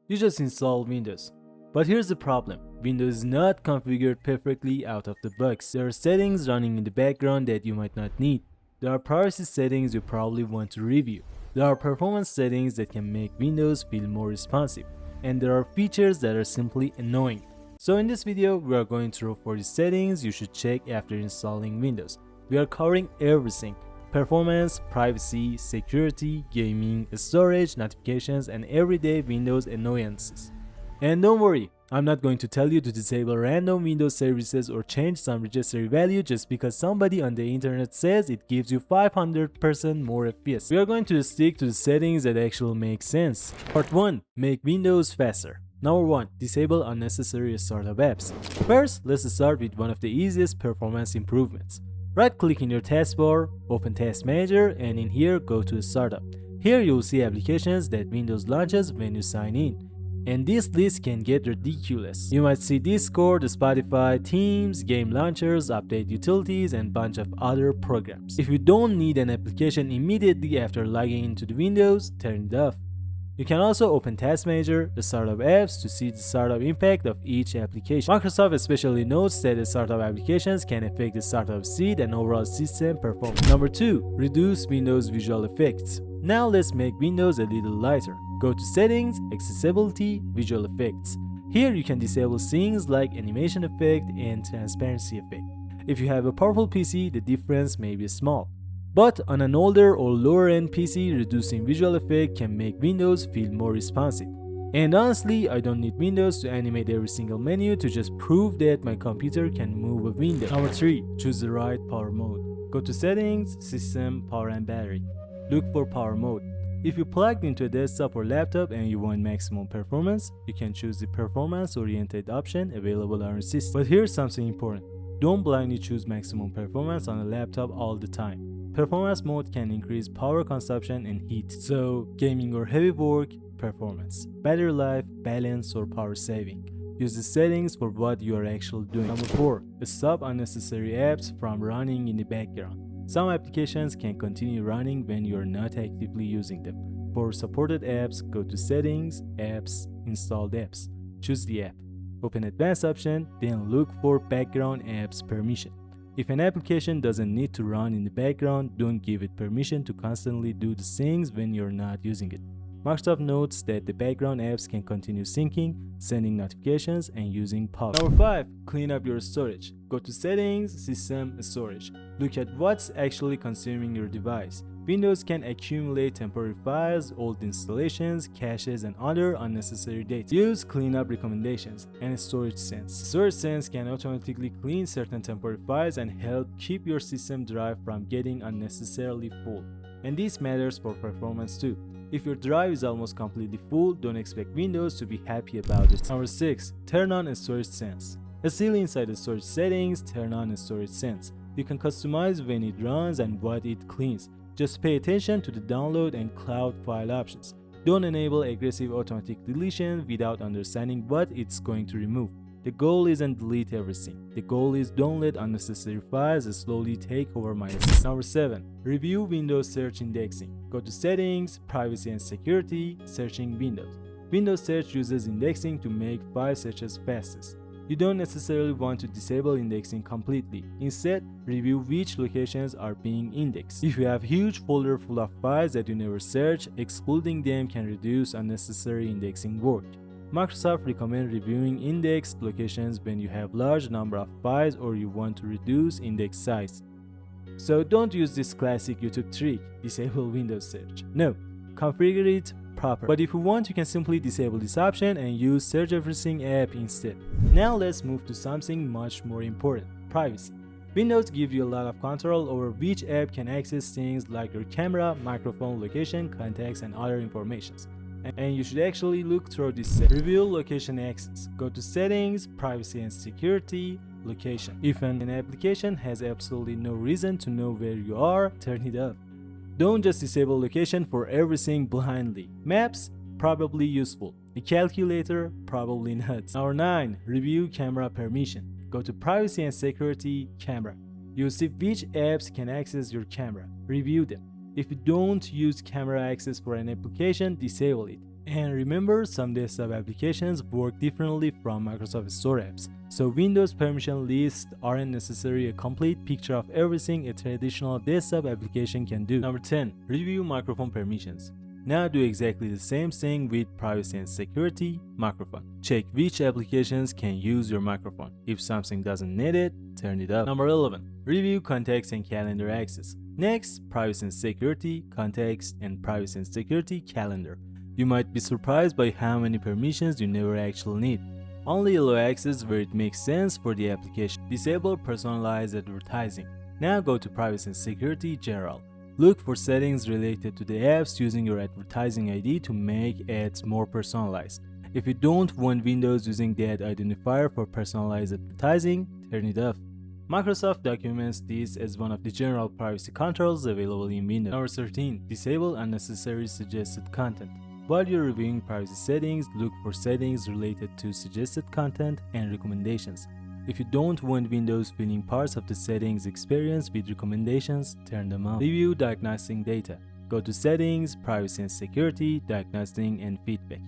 You just install Windows. But here's the problem. Windows is not configured perfectly out of the box. There are settings running in the background that you might not need. There are privacy settings you probably want to review. There are performance settings that can make Windows feel more responsive. And there are features that are simply annoying. So in this video, we are going through 40 settings you should check after installing Windows. We are covering everything: performance, privacy, security, gaming, storage, notifications, and everyday Windows annoyances. And don't worry, I'm not going to tell you to disable random Windows services or change some registry value just because somebody on the internet says it gives you 500% more FPS. We are going to stick to the settings that actually make sense. Part 1. Make Windows faster. Number 1. Disable unnecessary startup apps. First, let's start with one of the easiest performance improvements. Right-click in your taskbar, open Task Manager, and in here go to Startup. Here you'll see applications that Windows launches when you sign in. And this list can get ridiculous. You might see Discord, Spotify, Teams, game launchers, update utilities, and bunch of other programs. If you don't need an application immediately after logging into the Windows, turn it off. You can also open Task Manager, the startup apps, to see the startup impact of each application. Microsoft especially notes that the startup applications can affect the startup speed and overall system performance. Number 2. Reduce Windows visual effects. Now let's make Windows a little lighter. Go to Settings, Accessibility, Visual Effects. Here you can disable things like Animation Effect and Transparency Effect. If you have a powerful PC, the difference may be small. But on an older or lower end PC, reducing visual effect can make Windows feel more responsive. And honestly, I don't need Windows to animate every single menu to just prove that my computer can move a window. Number 3. Choose the right power mode. Go to Settings, System, Power and Battery. Look for Power Mode. If you plugged into a desktop or laptop and you want maximum performance, you can choose the performance-oriented option available on your system. But here's something important. Don't blindly choose maximum performance on a laptop all the time. Performance mode can increase power consumption and heat. So, gaming or heavy work, performance. Battery life, balance, or power saving. Use the settings for what you are actually doing. Number 4. Stop unnecessary apps from running in the background. Some applications can continue running when you are not actively using them. For supported apps, go to Settings, Apps, Installed Apps. Choose the app. Open Advanced option, then look for Background Apps Permission. If an application doesn't need to run in the background, don't give it permission to constantly do the things when you're not using it. Microsoft notes that the background apps can continue syncing, sending notifications, and using power. Number 5. Clean up your storage. Go to Settings, System, Storage. Look at what's actually consuming your device. Windows can accumulate temporary files, old installations, caches, and other unnecessary data. Use cleanup recommendations and Storage Sense. Storage Sense can automatically clean certain temporary files and help keep your system drive from getting unnecessarily full. And this matters for performance too. If your drive is almost completely full, don't expect Windows to be happy about it. Number 6. Turn on Storage Sense. Still inside the storage settings, turn on Storage Sense. You can customize when it runs and what it cleans. Just pay attention to the download and cloud file options. Don't enable aggressive automatic deletion without understanding what it's going to remove. The goal isn't delete everything. The goal is don't let unnecessary files slowly take over my system. Number 7. Review Windows search indexing. Go to Settings, Privacy and Security, Searching Windows. Windows Search uses indexing to make file searches fastest. You don't necessarily want to disable indexing completely. Instead, review which locations are being indexed. If you have a huge folder full of files that you never search, excluding them can reduce unnecessary indexing work. Microsoft recommends reviewing indexed locations when you have large number of files or you want to reduce index size. So don't use this classic YouTube trick, disable Windows Search. No, configure it proper. But if you want, you can simply disable this option and use Search Everything app instead. Now let's move to something much more important: privacy. Windows gives you a lot of control over which app can access things like your camera, microphone, location, contacts, and other informations. And you should actually look through this set. Review location access. Go to Settings, Privacy and Security, Location. If an application has absolutely no reason to know where you are, turn it off. Don't just disable location for everything blindly. Maps? Probably useful. A calculator? Probably not. Number 9. Review camera permission. Go to Privacy and Security, Camera. You'll see which apps can access your camera. Review them. If you don't use camera access for an application, disable it. And remember, some desktop applications work differently from Microsoft Store apps, so Windows permission lists aren't necessarily a complete picture of everything a traditional desktop application can do. Number 10. Review microphone permissions. Now do exactly the same thing with privacy and security microphone. Check which applications can use your microphone. If something doesn't need it, turn it off. Number 11. Review context and calendar access. Next, privacy and security, context, and privacy and security calendar. You might be surprised by how many permissions you never actually need. Only allow access where it makes sense for the application. Disable personalized advertising. Now go to privacy and security general. Look for settings related to the apps using your advertising ID to make ads more personalized. If you don't want Windows using that identifier for personalized advertising, turn it off. Microsoft documents this as one of the general privacy controls available in Windows. Number 13. Disable unnecessary suggested content. While you're reviewing privacy settings, look for settings related to suggested content and recommendations. If you don't want Windows filling parts of the settings experience with recommendations, turn them off. Review diagnostic data. Go to Settings, Privacy and Security, Diagnostic and Feedback.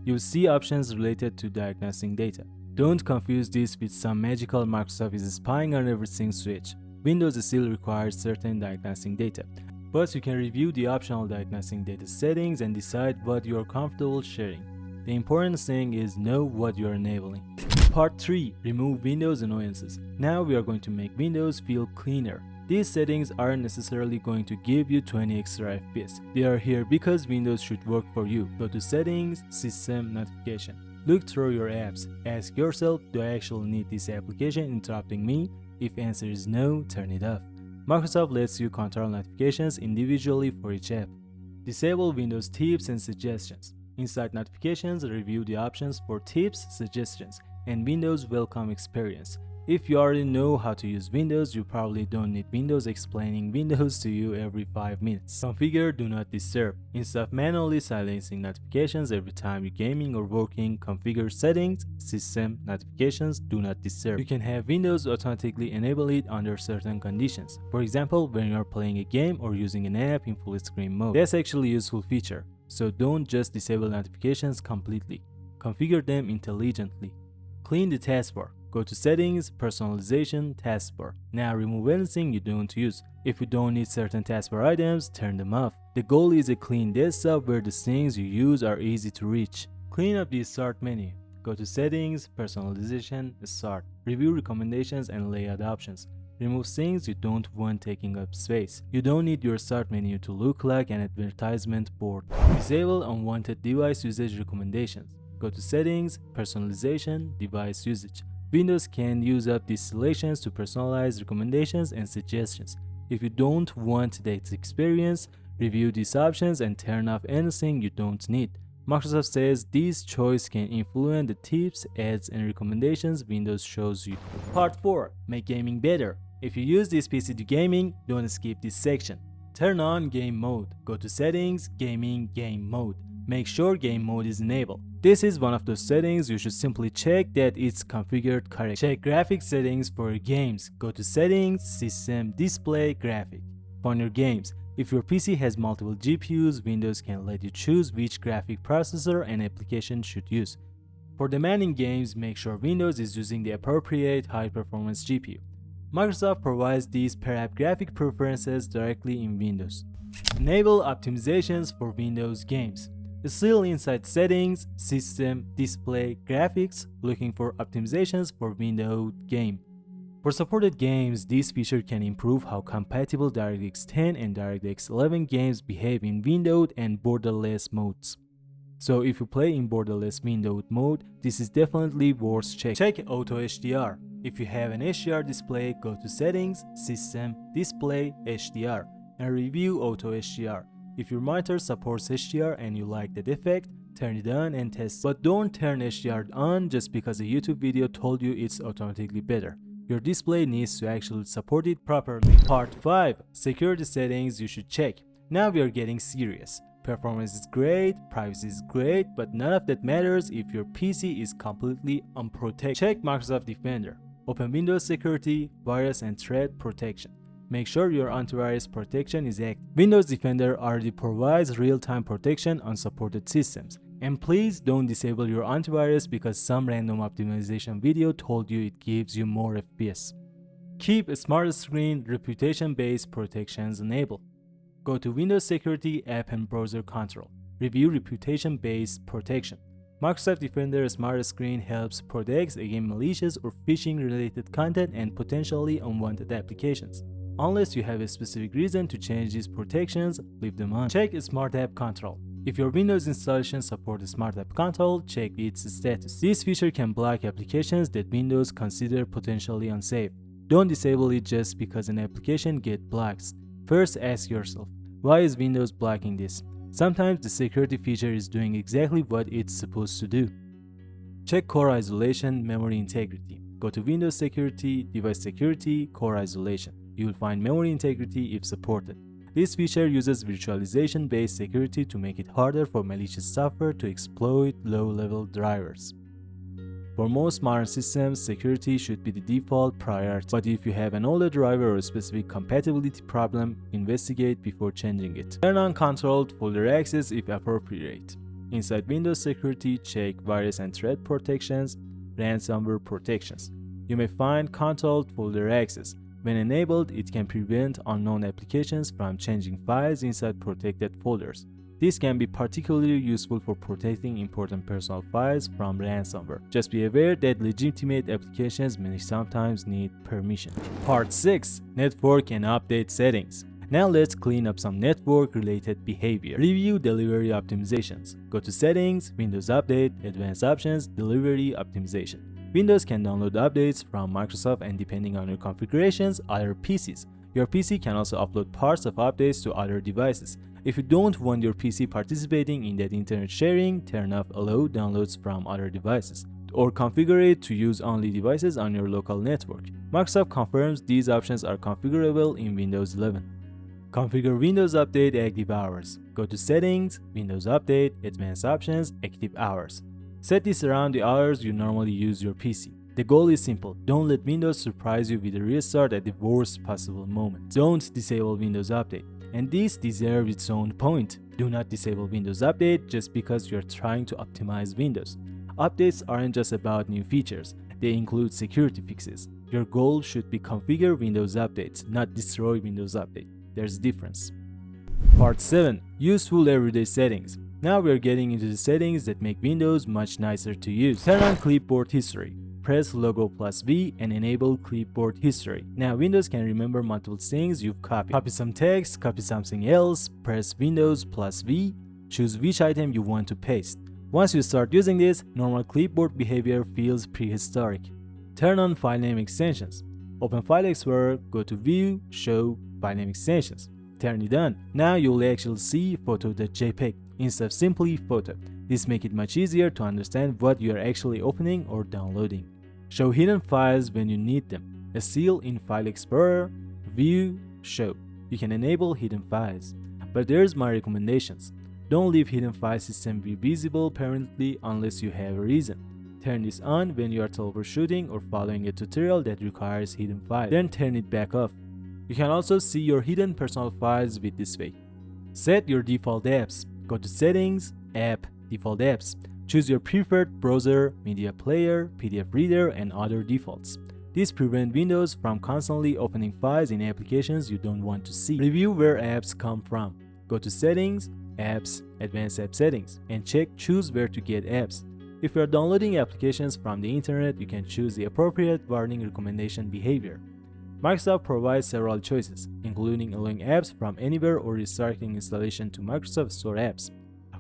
You'll see options related to diagnostic data. Don't confuse this with some magical Microsoft is spying on everything switch. Windows still requires certain diagnostic data, but you can review the optional diagnostic data settings and decide what you are comfortable sharing. The important thing is know what you are enabling. Part 3. Remove Windows annoyances. Now we are going to make Windows feel cleaner. These settings aren't necessarily going to give you 20 extra FPS. They are here because Windows should work for you. Go to Settings, System, Notification. Look through your apps. Ask yourself, do I actually need this application interrupting me? If answer is no, turn it off. Microsoft lets you control notifications individually for each app. Disable Windows tips and suggestions. Inside notifications, review the options for tips, suggestions, and Windows welcome experience. If you already know how to use Windows, you probably don't need Windows explaining Windows to you every 5 minutes. Configure Do Not Disturb. Instead of manually silencing notifications every time you're gaming or working, configure Settings, System, Notifications, Do Not Disturb. You can have Windows automatically enable it under certain conditions. For example, when you're playing a game or using an app in full screen mode. That's actually a useful feature, so don't just disable notifications completely. Configure them intelligently. Clean the taskbar. Go to Settings, Personalization, Taskbar. Now remove anything you don't use. If you don't need certain taskbar items, turn them off. The goal is a clean desktop where the things you use are easy to reach. Clean up the Start menu. Go to Settings, Personalization, Start. Review recommendations and layout options. Remove things you don't want taking up space. You don't need your Start menu to look like an advertisement board. Disable unwanted device usage recommendations. Go to Settings, Personalization, Device Usage. Windows can use up these selections to personalize recommendations and suggestions. If you don't want that experience, review these options and turn off anything you don't need. Microsoft says this choice can influence the tips, ads, and recommendations Windows shows you. Part 4. Make gaming better. If you use this PC to gaming, don't skip this section. Turn on Game Mode. Go to Settings, Gaming, Game Mode. Make sure Game Mode is enabled. This is one of those settings you should simply check that it's configured correctly. Check graphics settings for your games. Go to Settings, System, Display, Graphic. On your games, if your PC has multiple GPUs, Windows can let you choose which graphic processor and application should use. For demanding games, make sure Windows is using the appropriate high-performance GPU. Microsoft provides these per-app graphic preferences directly in Windows. Enable optimizations for Windows games. Still inside Settings, System, Display, Graphics, looking for optimizations for Windows game. For supported games, this feature can improve how compatible DirectX 10 and DirectX 11 games behave in windowed and borderless modes. So if you play in borderless windowed mode, this is definitely worth checking. Check Auto HDR. If you have an HDR display, go to Settings, System, Display, HDR, and review Auto HDR. If your monitor supports HDR and you like that effect, turn it on and test. But don't turn HDR on just because a YouTube video told you it's automatically better. Your display needs to actually support it properly. Part 5. Security settings you should check. Now we are getting serious. Performance is great, privacy is great, but none of that matters if your PC is completely unprotected. Check Microsoft Defender. Open Windows Security, Virus and Threat Protection. Make sure your antivirus protection is active. Windows Defender already provides real-time protection on supported systems, And please don't disable your antivirus because some random optimization video told you it gives you more FPS. Keep a smart screen reputation-based protections enabled. Go to Windows Security, App and Browser Control. Review reputation-based protection. Microsoft Defender Smart Screen helps protect against malicious or phishing-related content and potentially unwanted applications. Unless you have a specific reason to change these protections, leave them on. Check Smart App Control. If your Windows installation supports Smart App Control, check its status. This feature can block applications that Windows considers potentially unsafe. Don't disable it just because an application gets blocked. First, ask yourself, why is Windows blocking this? Sometimes the security feature is doing exactly what it's supposed to do. Check core isolation, memory integrity. Go to Windows Security, Device Security, Core Isolation. You will find memory integrity if supported. This feature uses virtualization-based security to make it harder for malicious software to exploit low-level drivers. For most modern systems, security should be the default priority, but if you have an older driver or a specific compatibility problem, investigate before changing it. Turn on controlled folder access if appropriate. Inside Windows Security, check virus and threat protections, ransomware protections. You may find controlled folder access. When enabled, it can prevent unknown applications from changing files inside protected folders. This can be particularly useful for protecting important personal files from ransomware. Just be aware that legitimate applications may sometimes need permission. Part 6. Network and Update Settings. Now let's clean up some network-related behavior. Review delivery optimizations. Go to Settings, Windows Update, Advanced Options, Delivery Optimization. Windows can download updates from Microsoft and depending on your configurations, other PCs. Your PC can also upload parts of updates to other devices. If you don't want your PC participating in that internet sharing, turn off Allow downloads from other devices, or configure it to use only devices on your local network. Microsoft confirms these options are configurable in Windows 11. Configure Windows Update Active Hours. Go to Settings, Windows Update, Advanced Options, Active Hours. Set this around the hours you normally use your PC. The goal is simple. Don't let Windows surprise you with a restart at the worst possible moment. Don't disable Windows Update. And this deserves its own point. Do not disable Windows Update just because you're trying to optimize Windows. Updates aren't just about new features. They include security fixes. Your goal should be configure Windows Updates, not destroy Windows Update. There's a difference. Part 7. Useful everyday settings. Now we're getting into the settings that make Windows much nicer to use. Turn on Clipboard History. Press logo plus V and enable Clipboard History. Now Windows can remember multiple things you've copied. Copy some text, copy something else, press Windows plus V, choose which item you want to paste. Once you start using this, normal clipboard behavior feels prehistoric. Turn on File Name Extensions. Open File Explorer, go to View, Show, File Name Extensions. Turn it on. Now you'll actually see photo.jpg instead of simply photo. This makes it much easier to understand what you are actually opening or downloading. Show hidden files when you need them. A seal in File Explorer, View, Show. You can enable hidden files. But there's my recommendations. Don't leave hidden file system be visible permanently unless you have a reason. Turn this on when you are troubleshooting or following a tutorial that requires hidden files. Then turn it back off. You can also see your hidden personal files with this way. Set your default apps. Go to Settings, App, Default Apps. Choose your preferred browser, media player, PDF reader, and other defaults. This prevents Windows from constantly opening files in applications you don't want to see. Review where apps come from. Go to Settings, Apps, Advanced App Settings, and choose where to get apps. If you are downloading applications from the internet, you can choose the appropriate warning recommendation behavior. Microsoft provides several choices, including allowing apps from anywhere or restricting installation to Microsoft Store apps.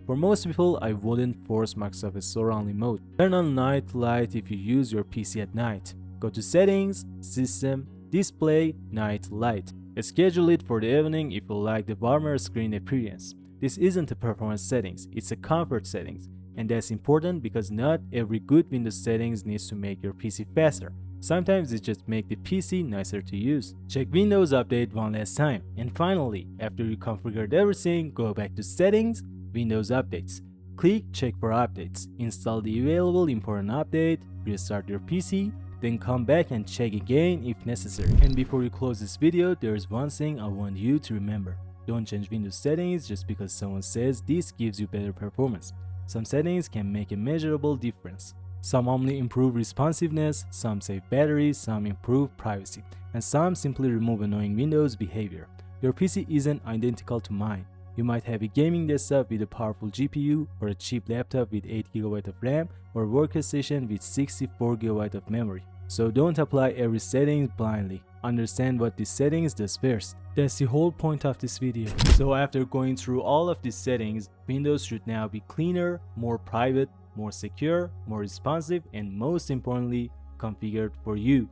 For most people, I wouldn't force Microsoft Store only mode. Turn on Night Light if you use your PC at night. Go to Settings, System, Display, Night Light. Schedule it for the evening if you like the warmer screen appearance. This isn't a performance settings, it's a comfort settings. And that's important because not every good Windows settings needs to make your PC faster. Sometimes it just makes the PC nicer to use. Check Windows Update one last time. And finally, after you configured everything, go back to Settings, Windows Updates. Click Check for Updates. Install the available important update, restart your PC, then come back and check again if necessary. And before you close this video, there is one thing I want you to remember. Don't change Windows settings just because someone says this gives you better performance. Some settings can make a measurable difference. Some only improve responsiveness, some save battery, some improve privacy, and some simply remove annoying Windows behavior. Your PC isn't identical to mine. You might have a gaming desktop with a powerful GPU, or a cheap laptop with 8GB of RAM, or a workstation with 64GB of memory. So don't apply every setting blindly. Understand what these settings does first. That's the whole point of this video. So after going through all of these settings, Windows should now be cleaner, more private, more secure, more responsive, and most importantly, configured for you.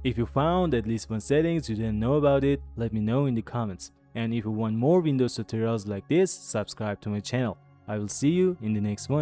If you found at least one settings you didn't know about it, let me know in the comments. And if you want more Windows tutorials like this, subscribe to my channel. I will see you in the next one.